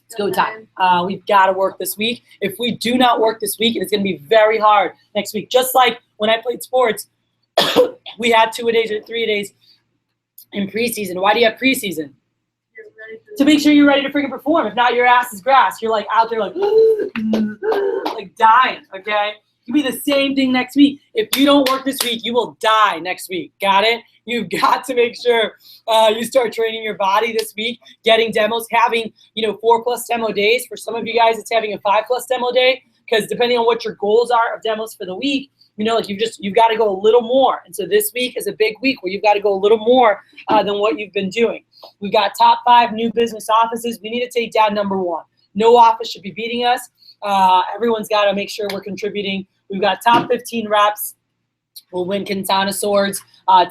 it's go time. We've got to work this week. If we do not work this week, it's going to be very hard next week. Just like when I played sports, we had 2-a-days or 3-a-days in preseason. Why do you have preseason? To make sure you're ready to freaking perform. If not, your ass is grass. You're out there dying, okay? It can be the same thing next week. If you don't work this week, you will die next week. Got it? You've got to make sure you start training your body this week, getting demos, having 4+ demo days. For some of you guys, it's having a 5+ demo day, because depending on what your goals are of demos for the week, you've got to go a little more. And so this week is a big week where you've got to go a little more than what you've been doing. We've got top 5 new business offices. We need to take down #1. No office should be beating us. Everyone's got to make sure we're contributing. We've got top 15 reps. We'll win Quintana Swords.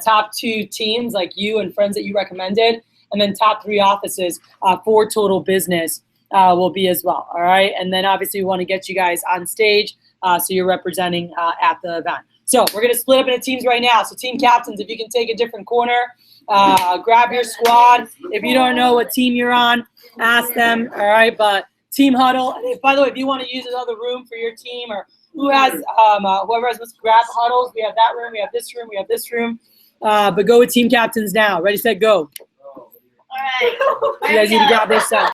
Top 2 teams like you and friends that you recommended. And then top 3 offices for total business will be as well. All right. And then obviously we want to get you guys on stage so you're representing at the event. So we're going to split up into teams right now. So team captains, if you can take a different corner, grab your squad. If you don't know what team you're on, ask them. All right. But team huddle. And by the way, if you want to use another room for your team, or whoever has grab huddles, we have that room, we have this room, we have this room. But go with team captains now. Ready, set, go. All right. You guys need to grab this stuff.